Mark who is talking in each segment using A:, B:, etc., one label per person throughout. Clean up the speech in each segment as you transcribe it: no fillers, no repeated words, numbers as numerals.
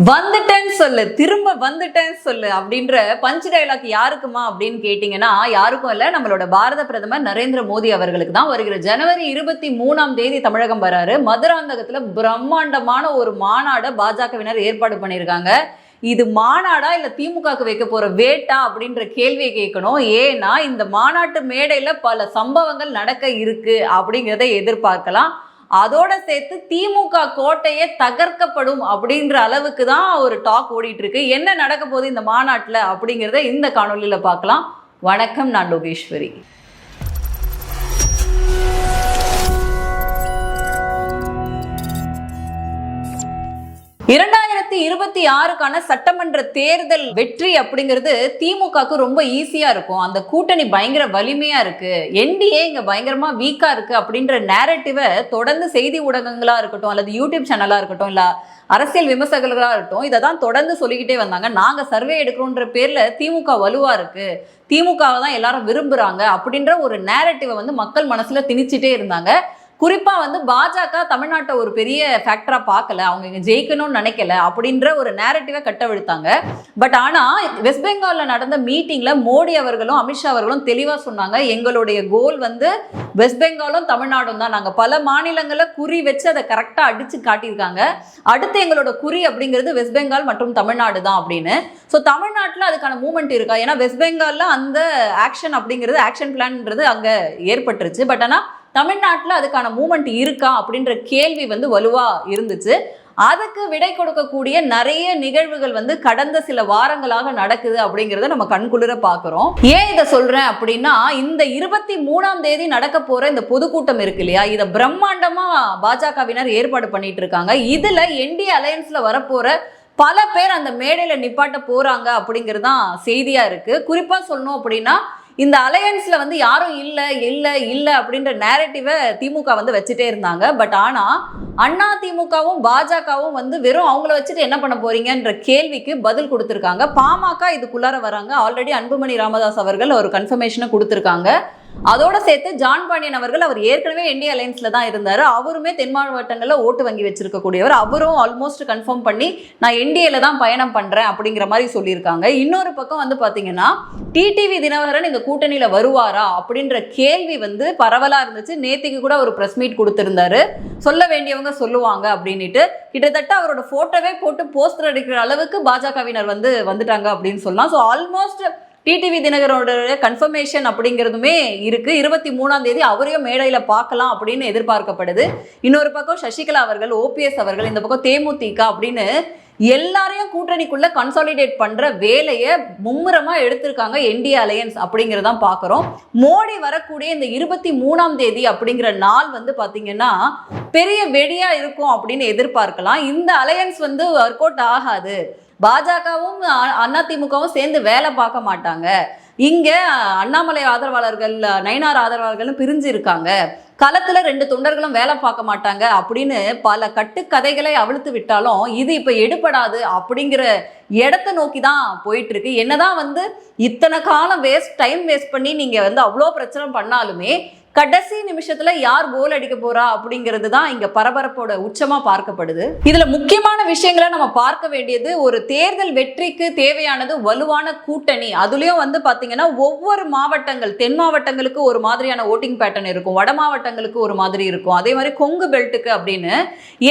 A: வந்துட்டேன்னு சொல்லு, திரும்ப வந்துட்டேன்னு சொல்லு அப்படின்ற பஞ்ச் டயலாக் யாருக்குமா அப்படின்னு கேட்டீங்கன்னா யாருக்கும் இல்ல, நம்மளோட பாரத பிரதமர் நரேந்திர மோடி அவர்களுக்கு தான். வருகிற ஜனவரி 23 தமிழகம் வராரு. மதுராந்தகத்துல பிரம்மாண்டமான ஒரு மாநாடு பாஜகவினர் ஏற்பாடு பண்ணியிருக்காங்க. இது மாநாடா இல்ல திமுகக்கு வைக்க போற வேட்டா அப்படின்ற கேள்வியை கேட்கணும். ஏன்னா இந்த மாநாட்டு மேடையில பல சம்பவங்கள் நடக்க இருக்கு அப்படிங்கிறத எதிர்பார்க்கலாம். அதோட சேர்த்து திமுக கோட்டையே தகர்க்கப்படும் அப்படின்ற அளவுக்கு தான் ஒரு டாக் ஓடிட்டு இருக்கு. என்ன நடக்க போகுது இந்த மாநாட்டில் அப்படிங்கிறத இந்த காணொலியில் பார்க்கலாம். வணக்கம், நான் லோகேஸ்வரி. 2026க்கான சட்டமன்ற தேர்தல் வெற்றி அப்படிங்கிறது திமுகக்கு ரொம்ப ஈஸியா இருக்கும். அந்த கூட்டணி பயங்கர வலிமையா இருக்கு, என்டிஏ இங்க பயங்கரமா வீக்கா இருக்கு அப்படின்ற நேரட்டிவை தொடர்ந்து செய்தி ஊடகங்களா இருக்கட்டும் அல்லது யூடியூப் சேனலா இருக்கட்டும் இல்ல அரசியல் விமர்சகர்களா இருக்கட்டும் இதை தான் தொடர்ந்து சொல்லிக்கிட்டே வந்தாங்க. நாங்க சர்வே எடுக்கிறோன்ற பேர்ல திமுக வலுவா இருக்கு, திமுகவை தான் எல்லாரும் விரும்புறாங்க அப்படின்ற ஒரு நேரட்டிவை மக்கள் மனசுல திணிச்சிட்டே இருந்தாங்க. குறிப்பா பாஜக தமிழ்நாட்டை ஒரு பெரிய ஃபேக்டரா பார்க்கல, அவங்க இங்க ஜெயிக்கணும்னு நினைக்கல அப்படின்ற ஒரு நேரட்டிவை கட்டவிழ்த்தாங்க. பட் ஆனா வெஸ்ட் பெங்கால்ல நடந்த மீட்டிங்ல மோடி அவர்களும் அமித்ஷா அவர்களும் தெளிவா சொன்னாங்க, எங்களுடைய கோல் வெஸ்ட் பெங்காலும் தமிழ்நாடும் தான். நாங்க பல மாநிலங்களை குறி வச்சு அதை கரெக்டா அடிச்சு காட்டியிருக்காங்க. அடுத்து எங்களோட குறி அப்படிங்கிறது வெஸ்ட் பெங்கால் மற்றும் தமிழ்நாடு தான் அப்படின்னு. ஸோ தமிழ்நாட்டில் அதுக்கான மூவ்மெண்ட் இருக்கா? ஏன்னா வெஸ்ட் பெங்கால்ல அந்த ஆக்ஷன் அப்படிங்கிறது ஆக்ஷன் பிளான்ன்றது அங்க ஏற்பட்டுருச்சு. பட் ஆனா தமிழ்நாட்டில் அதுக்கான மூவ்மெண்ட் இருக்கா அப்படின்ற கேள்வி வலுவா இருந்துச்சு. அதுக்கு விடை கொடுக்கக்கூடிய நிறைய நிகழ்வுகள் கடந்த சில வாரங்களாக நடக்குது அப்படிங்கிறத நம்ம கண்குளிர பார்க்குறோம். ஏன் இதை சொல்றேன் அப்படின்னா, இந்த 23 நடக்க போற இந்த பொதுக்கூட்டம் இருக்கு இல்லையா, இதை பிரம்மாண்டமா பாஜகவினர் ஏற்பாடு பண்ணிட்டு இருக்காங்க. இதுல என்டிஏ அலையன்ஸ்ல வரப்போற பல பேர் அந்த மேடையில நிப்பாட்ட போறாங்க அப்படிங்கிறது தான் செய்தியா இருக்கு. குறிப்பா சொல்லணும் அப்படின்னா, இந்த அலையன்ஸ்ல யாரும் இல்ல இல்ல இல்ல அப்படின்ற நேரட்டிவை திமுக வச்சுட்டே இருந்தாங்க. பட் ஆனா அண்ணா திமுகவும் பாஜகவும் வெறும் அவங்கள வச்சுட்டு என்ன பண்ண போறீங்கன்ற கேள்விக்கு பதில் கொடுத்திருக்காங்க. பாமக இதுக்குள்ளார வராங்க. ஆல்ரெடி அன்புமணி ராமதாஸ் அவர்கள் ஒரு கன்ஃபர்மேஷனை கொடுத்திருக்காங்க. அதோட சேர்த்து ஜான் பாண்டியன் அவர்கள், அவர் ஏற்கனவே என்டிஏ அலையன்ஸ்ல தான் இருந்தாரு, அவருமே தென் மாவட்டங்கள்ல ஓட்டு வங்கி வச்சிருக்கக்கூடியவர், அவரும் ஆல்மோஸ்ட் கன்ஃபார்ம் பண்ணி நான் என்டிஏல தான் பயணம் பண்றேன் அப்படிங்கிற மாதிரி சொல்லியிருக்காங்க. இன்னொரு பக்கம் பாத்தீங்கன்னா டிடிவி தினகரன் இந்த கூட்டணியில வருவாரா அப்படின்ற கேள்வி பரவலா இருந்துச்சு. நேத்திக்கு கூட ஒரு பிரஸ் மீட் கொடுத்திருந்தாரு, சொல்ல வேண்டியவங்க சொல்லுவாங்க அப்படின்னுட்டு. கிட்டத்தட்ட அவரோட போட்டோவே போட்டு போஸ்டர் அடிக்கிற அளவுக்கு பாஜகவினர் வந்துட்டாங்க அப்படின்னு சொல்லலாம். ஸோ ஆல்மோஸ்ட் டிடிவி தினகரோட கன்ஃபர்மேஷன் அப்படிங்கிறதுமே இருக்கு. 23 அவரையும் மேடையில பார்க்கலாம் அப்படின்னு எதிர்பார்க்கப்படுது. இன்னொரு பக்கம் சசிகலா அவர்கள், ஓபிஎஸ் அவர்கள், இந்த பக்கம் தேமுதிக அப்படின்னு எல்லாரையும் கூட்டணிக்குள்ள கன்சாலிடேட் பண்ற வேலையை மும்முரமா எடுத்திருக்காங்க என்டிஏ அலையன்ஸ் அப்படிங்கிறதான் பார்க்குறோம். மோடி வரக்கூடிய இந்த 23 அப்படிங்கிற நாள் பாத்தீங்கன்னா பெரிய வெடியா இருக்கும் அப்படின்னு எதிர்பார்க்கலாம். இந்த அலையன்ஸ் ஒர்க் அவுட் ஆகாது, பாஜகவும் அதிமுகவும் சேர்ந்து வேலை பார்க்க மாட்டாங்க, இங்க அண்ணாமலை ஆதரவாளர்கள் நயினார் ஆதரவாளர்களும் பிரிஞ்சு இருக்காங்க, களத்துல 2 தொண்டர்களும் வேலை பார்க்க மாட்டாங்க அப்படின்னு பல கட்டுக்கதைகளை அவிழ்த்து விட்டாலும் இது இப்ப எடுபடாது அப்படிங்கிற இடத்தை நோக்கி தான் போயிட்டு இருக்கு. என்னதான் இத்தனை காலம் டைம் வேஸ்ட் பண்ணி நீங்க அவ்வளோ பிரச்சனை பண்ணாலுமே கடைசி நிமிஷத்துல யார் கோல் அடிக்க போறா அப்படிங்கிறது தான் இங்க பரபரப்போட உச்சமா பார்க்கப்படுது. இதுல முக்கியமான விஷயங்களை நம்ம பார்க்க வேண்டியது, ஒரு தேர்தல் வெற்றிக்கு தேவையானது வலுவான கூட்டணி. அதுலயும் பாத்தீங்கன்னா ஒவ்வொரு மாவட்டங்கள், தென் மாவட்டங்களுக்கு ஒரு மாதிரியான ஓட்டிங் பேட்டர்ன் இருக்கும், வட மாவட்டங்களுக்கு ஒரு மாதிரி இருக்கும், அதே மாதிரி கொங்கு பெல்ட்டுக்கு அப்படின்னு.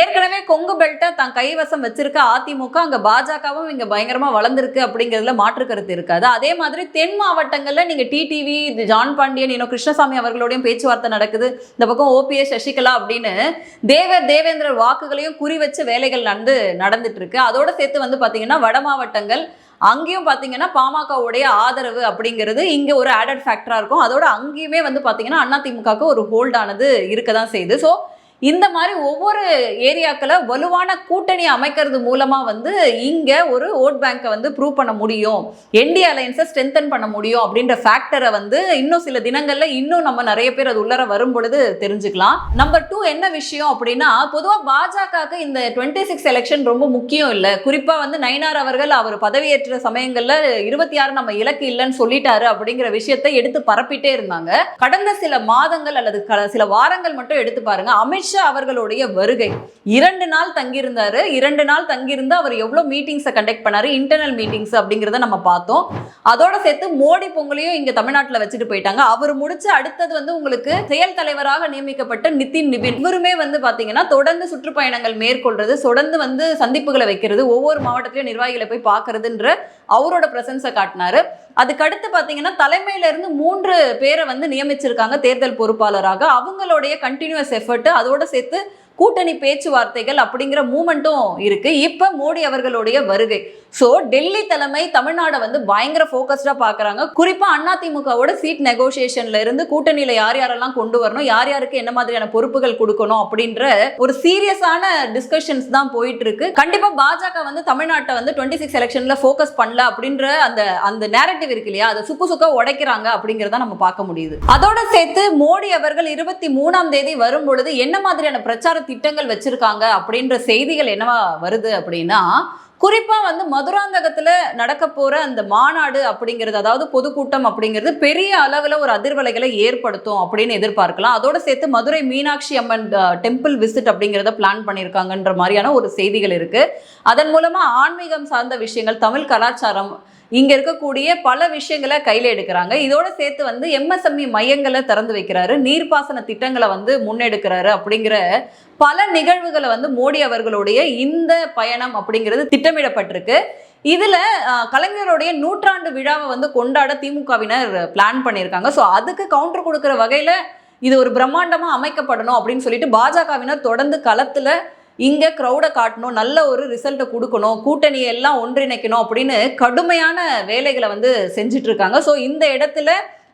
A: ஏற்கனவே கொங்கு பெல்ட்டை தான் கைவசம் வச்சிருக்க அதிமுக, அங்க பாஜகவும் இங்க பயங்கரமா வளர்ந்துருக்கு அப்படிங்கிறதுல மாற்று கருத்து இருக்காது. அதே மாதிரி தென் மாவட்டங்கள்ல நீங்க டிடிவி, ஜான் பாண்டியன், இன்னும் கிருஷ்ணசாமி அவர்களோடையும் பேச்சுவார்த்தை நடக்குது. இந்த பக்கம் ஓபிஎஸ், சசிகலா அப்படின்னு தேவேந்திரர் வாக்குகளையும் குறி வச்சு வேலைகள் நடந்துட்டு இருக்கு. அதோட சேர்த்து பாத்தீங்கன்னா வட மாவட்டங்கள், அங்கேயும் பாத்தீங்கன்னா பாமகவுடைய ஆதரவு அப்படிங்கிறது இங்க ஒரு ஆடட் ஃபேக்டரா இருக்கும். அதோட அங்கேயுமே பாத்தீங்கன்னா அதிமுகவுக்கு ஒரு ஹோல்ட் ஆனது இருக்கதான் செய்யுது. ஸோ இந்த மாதிரி ஒவ்வொரு ஏரியாக்களை வலுவான கூட்டணி அமைக்கிறது மூலமா இங்க ஒரு ஓட் பேங்கை ப்ரூவ் பண்ண முடியும், என்டிஏ அலையன்ஸை ஸ்ட்ரென்தன் பண்ண முடியும் அப்படின்ற ஃபேக்டரை இன்னும் சில தினங்கள்ல இன்னும் நம்ம நிறைய பேர் அது உள்ளர வரும் பொழுது தெரிஞ்சுக்கலாம். நம்பர் 2 என்ன விஷயம் அப்படின்னா, பொதுவா பாஜகவுக்கு இந்த 26 எலெக்ஷன் ரொம்ப முக்கியம் இல்லை. குறிப்பா நயினார் அவர்கள் அவர் பதவியேற்ற சமயங்கள்ல 26 நம்ம இலக்கு இல்லைன்னு சொல்லிட்டாரு அப்படிங்கிற விஷயத்தை எடுத்து பரப்பிட்டே இருந்தாங்க. கடந்த சில மாதங்கள் அல்லது சில வாரங்கள் மட்டும் எடுத்து பாருங்க, அமித்ஷா அமித்ஷா அவர்களுடைய வருகை 2 நாள் தங்கியிருந்தாரு. 2 நாள் தங்கியிருந்து அவர் எவ்வளவு மீட்டிங்ஸை கண்டக்ட் பண்ணாரு, இன்டர்னல் மீட்டிங்ஸ் அப்படிங்கிறத நம்ம பார்த்தோம். அதோட சேர்த்து மோடி பொங்கலையும் இங்க தமிழ்நாட்டில் வச்சுட்டு போயிட்டாங்க. அவர் முடிச்சு அடுத்தது வந்து உங்களுக்கு செயல் தலைவராக நியமிக்கப்பட்ட நிதின் நிபின், இவருமே வந்து பாத்தீங்கன்னா தொடர்ந்து சுற்றுப்பயணங்கள் மேற்கொள்றது, தொடர்ந்து வந்து சந்திப்புகளை வைக்கிறது, ஒவ்வொரு மாவட்டத்திலையும் நிர்வாகிகளை போய் பார்க்கறதுன்ற அவரோட பிரசன்ஸை காட்டினாரு. அதுக்கடுத்து பாத்தீங்கன்னா தலைமையில இருந்து 3 பேரை வந்து நியமிச்சிருக்காங்க தேர்தல் பொறுப்பாளராக. அவங்களுடைய கண்டினியூஸ் எஃபர்ட், அதோட சேர்த்து கூட்டணி பேச்சுவார்த்தைகள் அப்படிங்கிற மூமெண்ட்டும் இருக்கு. இப்ப மோடி அவர்களுடைய வருகை, சோ டெல்லி தலைமை தமிழ்நாடு வந்து பயங்கர போக்கஸ்டா பாக்குறாங்க. குறிப்பா அதிமுகவோட சீட் நெகோசியேஷன்ல இருந்து கூட்டணியில யார் யாரெல்லாம் கொண்டு வரணும், யார் யாருக்கு என்ன மாதிரியான பொறுப்புகள் கொடுக்கணும் அப்படின்ற ஒரு சீரியஸான டிஸ்கஷன்ஸ் தான் போயிட்டு இருக்கு. கண்டிப்பா பாஜக வந்து தமிழ்நாட்டை வந்து 26 எலெக்ஷன்ல போக்கஸ் பண்ணல அப்படின்ற அந்த நேரட்டிவ் இருக்கு இல்லையா, அதை சுக்கு உடைக்கிறாங்க அப்படிங்கறத நம்ம பார்க்க முடியுது. அதோட சேர்த்து மோடி அவர்கள் 23ஆம் தேதி வரும் பொழுது என்ன மாதிரியான பிரச்சார திட்டங்கள் வச்சிருக்காங்க அப்படின்ற செய்திகள் என்னவா வருது அப்படின்னா, குறிப்பா வந்து மதுராந்தகத்துல நடக்க போற அந்த மாநாடு அப்படிங்கிறது, அதாவது பொதுக்கூட்டம் அப்படிங்கிறது பெரிய அளவுல ஒரு அதிர்வலைகளை ஏற்படுத்தும் அப்படின்னு எதிர்பார்க்கலாம். அதோட சேர்த்து மதுரை மீனாட்சி அம்மன் டெம்பிள் விசிட் அப்படிங்கிறத பிளான் பண்ணியிருக்காங்கன்ற மாதிரியான ஒரு செய்திகள் இருக்கு. அதன் மூலமா ஆன்மீகம் சார்ந்த விஷயங்கள், தமிழ் கலாச்சாரம், இங்க இருக்கக்கூடிய பல விஷயங்களை கையில எடுக்கிறாங்க. இதோட சேர்த்து வந்து MSME மையங்களை திறந்து வைக்கிறாரு, நீர்ப்பாசன திட்டங்களை வந்து முன்னெடுக்கிறாரு அப்படிங்கிற பல நிகழ்வுகளை வந்து மோடி அவர்களுடைய இந்த பயணம் அப்படிங்கிறது திட்டமிடப்பட்டிருக்கு. இதுல கலைஞருடைய 100ஆண்டு விழாவை வந்து கொண்டாட திமுகவினர் பிளான் பண்ணியிருக்காங்க. ஸோ அதுக்கு கவுண்டர் கொடுக்கிற வகையில இது ஒரு பிரம்மாண்டமா அமைக்கப்படணும் அப்படின்னு சொல்லிட்டு பாஜகவினர் தொடர்ந்து களத்துல இங்க கிரௌட காட்டணும், நல்ல ஒரு ரிசல்ட்டை கொடுக்கணும், கூட்டணியை எல்லாம் ஒன்றிணைக்கணும் அப்படின்னு கடுமையான வேலைகளை வந்து செஞ்சுட்டு இருக்காங்க. ஸோ இந்த இடத்துல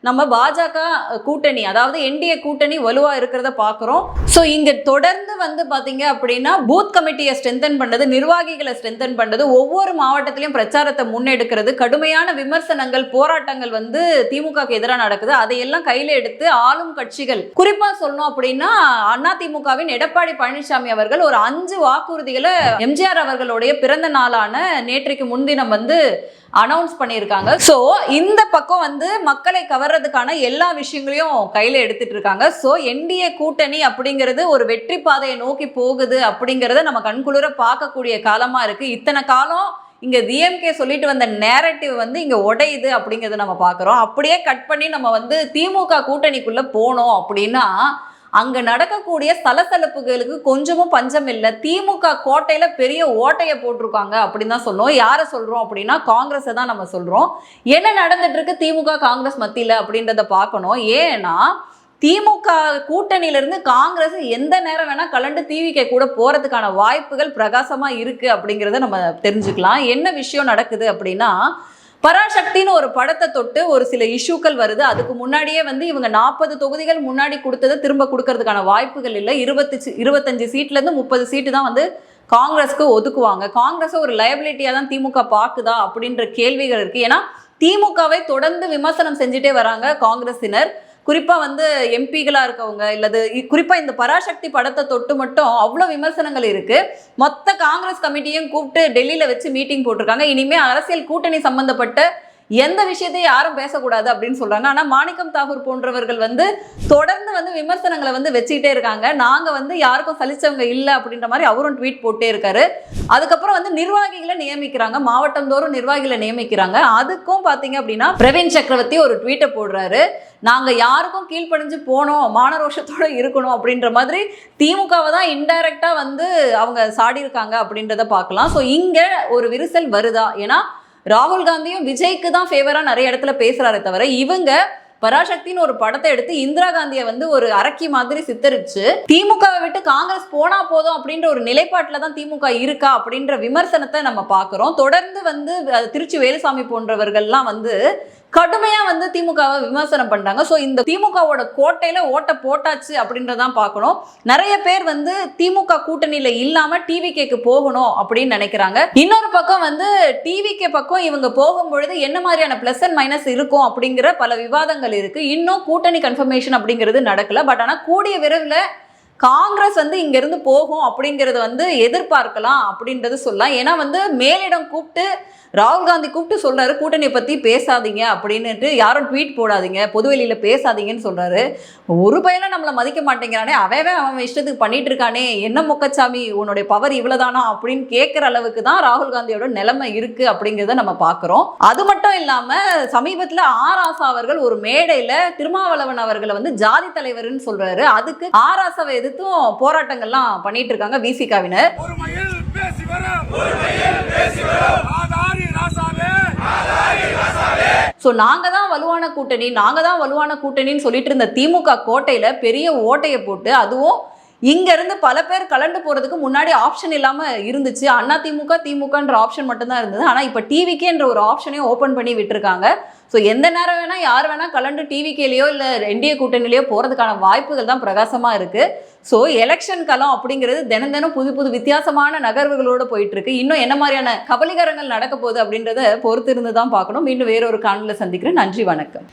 A: நம்ம பாஜக கூட்டணி, அதாவது என்டிஏ கூட்டணி வலுவா இருக்கிறத பாக்குறோம். சோ இங்க தொடர்ந்து வந்து பாத்தீங்க அப்படின்னா பூத் கமிட்டியை ஸ்ட்ரென்தன் பண்றது, நிர்வாகிகளை ஸ்ட்ரென்தன் பண்றது, ஒவ்வொரு மாவட்டத்திலையும் பிரச்சாரத்தை முன்னெடுக்கிறது, கடுமையான விமர்சனங்கள், போராட்டங்கள் வந்து திமுகக்கு எதிராக நடக்குது. அதையெல்லாம் கையில எடுத்து ஆளும் கட்சிகள், குறிப்பா சொல்லணும் அப்படின்னா அதிமுகவின் எடப்பாடி பழனிசாமி அவர்கள் ஒரு 5 வாக்குறுதிகளை எம்ஜிஆர் அவர்களுடைய பிறந்த நாளான நேற்றைக்கு முன்தினம் வந்து அனௌன்ஸ் பண்ணியிருக்காங்க. ஸோ இந்த பக்கம் வந்து மக்களை கவர்றதுக்கான எல்லா விஷயங்களையும் கையில எடுத்துட்டு இருக்காங்க. ஸோ என்டிஏ கூட்டணி அப்படிங்கிறது ஒரு வெற்றி பாதையை நோக்கி போகுது அப்படிங்கிறத நம்ம கண்குளிர பார்க்கக்கூடிய காலமா இருக்கு. இத்தனை காலம் இங்க டிஎம்கே சொல்லிட்டு வந்த நேரட்டிவ் வந்து இங்க உடையுது அப்படிங்கிறத நம்ம பார்க்குறோம். அப்படியே கட் பண்ணி நம்ம வந்து திமுக கூட்டணிக்குள்ள போனோம் அப்படின்னா அங்க நடக்கக்கூடிய சலசலப்புகளுக்கு கொஞ்சமும் பஞ்சம் இல்லை. திமுக கோட்டையில பெரிய ஓட்டையை போட்டிருக்காங்க அப்படின்னு தான் சொல்லுவோம். யாரை சொல்றோம் அப்படின்னா காங்கிரஸை தான் நம்ம சொல்றோம். என்ன நடந்துட்டு இருக்கு திமுக காங்கிரஸ் மத்தியில அப்படின்றத பார்க்கணும். ஏன்னா திமுக கூட்டணியிலிருந்து காங்கிரஸ் எந்த நேரம் வேணா கலண்டு டிவிகே கூட போறதுக்கான வாய்ப்புகள் பிரகாசமா இருக்கு அப்படிங்கிறத நம்ம தெரிஞ்சுக்கலாம். என்ன விஷயம் நடக்குது அப்படின்னா, பராசக்தின்னு ஒரு படத்தை தொட்டு ஒரு சில இஷ்யூக்கள் வருது. அதுக்கு முன்னாடியே வந்து இவங்க 40 தொகுதிகள் முன்னாடி கொடுத்ததை திரும்ப கொடுக்கறதுக்கான வாய்ப்புகள் இல்லை. 25 சீட்ல இருந்து 30 சீட்டு தான் வந்து காங்கிரஸ்க்கு ஒதுக்குவாங்க. காங்கிரஸ் ஒரு லயபிலிட்டியா தான் திமுக பாக்குதா அப்படின்ற கேள்விகள் இருக்கு. ஏன்னா திமுகவை தொடர்ந்து விமர்சனம் செஞ்சுட்டே வராங்க காங்கிரசினர். குறிப்பா வந்து எம்பிகளா இருக்கவங்க, இல்லது குறிப்பா இந்த பராசக்தி படத்தை தொட்டு மட்டும் அவ்வளவு விமர்சனங்கள் இருக்கு. மொத்த காங்கிரஸ் கமிட்டியும் கூப்பிட்டு டெல்லியில வச்சு மீட்டிங் போட்டிருக்காங்க. இனிமே அரசியல் கூட்டணி சம்பந்தப்பட்ட எந்த விஷயத்தையும் யாரும் பேசக்கூடாது அப்படின்னு சொல்றாங்க. ஆனா மாணிக்கம் தாகூர் போன்றவர்கள் வந்து தொடர்ந்து வந்து விமர்சனங்களை வந்து வச்சுக்கிட்டே இருக்காங்க. நாங்க வந்து யாருக்கும் சலிச்சவங்க இல்லை அப்படின்ற மாதிரி அவரும் ட்வீட் போட்டே இருக்காரு. அதுக்கப்புறம் வந்து நிர்வாகிகளை நியமிக்கிறாங்க, மாவட்டம் தோறும் நிர்வாகிகளை நியமிக்கிறாங்க. அதுக்கும் பாத்தீங்க அப்படின்னா பிரவீன் சக்கரவர்த்தி ஒரு ட்வீட்டை போடுறாரு, நாங்க யாருக்கும் கீழ்ப்படிஞ்சு போனோம், மானரோஷத்தோட இருக்கணும் அப்படின்ற மாதிரி திமுகவை தான் இன்டைரக்டா வந்து அவங்க சாடி இருக்காங்க அப்படின்றத பார்க்கலாம். ஸோ இங்க ஒரு விரிசல் வருதா? ஏன்னா ராகுல் காந்தியும் விஜய்க்கு தான் ஃபேவரா நிறைய இடத்துல பேசுறாரே தவிர, இவங்க பராசக்தின்னு ஒரு படத்தை எடுத்து இந்திரா காந்தியை வந்து ஒரு அரக்கி மாதிரி சித்தரிச்சு திமுகவை விட்டு காங்கிரஸ் போனா போதும் அப்படின்ற ஒரு நிலைப்பாட்டுல தான் திமுக இருக்கா அப்படின்ற விமர்சனத்தை நம்ம பார்க்கிறோம். தொடர்ந்து வந்து திருச்சி வேலுசாமி போன்றவர்கள்லாம் வந்து கடுமையா வந்து திமுகவை விமர்சனம் பண்றாங்க. ஸோ இந்த திமுகவோட கோட்டையில ஓட்ட போட்டாச்சு அப்படின்றதான் பார்க்கணும். நிறைய பேர் வந்து திமுக கூட்டணியில இல்லாம டிவிகேக்கு போகணும் அப்படின்னு நினைக்கிறாங்க. இன்னொரு பக்கம் வந்து டிவிகே பக்கம் இவங்க போகும்பொழுது என்ன மாதிரியான பிளஸ் அண்ட் மைனஸ் இருக்கும் அப்படிங்கிற பல விவாதங்கள் இருக்கு. இன்னும் கூட்டணி கன்ஃபர்மேஷன் அப்படிங்கிறது நடக்கல. பட் ஆனா கூடிய விரைவில் காங்கிரஸ் வந்து இங்க இருந்து போகும் அப்படிங்கறது வந்து எதிர்பார்க்கலாம் அப்படின்றது சொல்லலாம். ஏன்னா வந்து மேலிடம் கூப்பிட்டு ராகுல் காந்தி கூப்பிட்டு சொல்றாரு கூட்டணியை பத்தி பேசாதீங்க அப்படின்னுட்டு, யாரும் ட்வீட் போடாதீங்க, பொதுவெளியில பேசாதீங்கன்னு சொல்றாரு. ஒரு பையனை நம்மளை மதிக்க மாட்டேங்கிறானே, அவன் இஷ்டத்துக்கு பண்ணிட்டு இருக்கானே, என்ன மொக்கச்சாமி உன்னுடைய பவர் இவ்வளவுதானா அப்படின்னு கேட்கிற அளவுக்கு தான் ராகுல் காந்தியோட நிலைமை இருக்கு அப்படிங்கிறத நம்ம பார்க்கிறோம். அது மட்டும் இல்லாம சமீபத்துல ஆராசா அவர்கள் ஒரு மேடையில திருமாவளவன் அவர்களை வந்து ஜாதி தலைவர்னு சொல்றாரு. அதுக்கு ஆராசாவை எதிர்த்தும் போராட்டங்கள்லாம் பண்ணிட்டு இருக்காங்க விசிகாவினர். நாங்க தான் வலுவான கூட்டணின்னு சொல்லிட்டு இருந்த திமுக கோட்டையில பெரிய ஓட்டையை போட்டு, அதுவும் இங்க இருந்து பல பேர் கலந்து போறதுக்கு முன்னாடி ஆப்ஷன் இல்லாம இருந்துச்சு. அண்ணா திமுகன்ற ஆப்ஷன் மட்டும்தான் இருந்தது. ஆனா இப்ப டிவிகேன்ற ஒரு ஆப்ஷனையும் ஓபன் பண்ணி விட்டுருக்காங்க. ஸோ எந்த நேரம் வேணா யார் வேணா கலந்து டிவிகேலையோ இல்லை என்டிஏ கூட்டணிலையோ போறதுக்கான வாய்ப்புகள் தான் பிரகாசமா இருக்கு. ஸோ எலெக்ஷன் களம் அப்படிங்கிறது தினம் புது வித்தியாசமான நகர்வுகளோடு போயிட்டு இருக்கு. இன்னும் என்ன மாதிரியான கபலீகரங்கள் நடக்க போகுது அப்படின்றத பொறுத்து இருந்து தான் பார்க்கணும். மீண்டும் வேறொரு காணொலியில் சந்திக்கிறேன். நன்றி, வணக்கம்.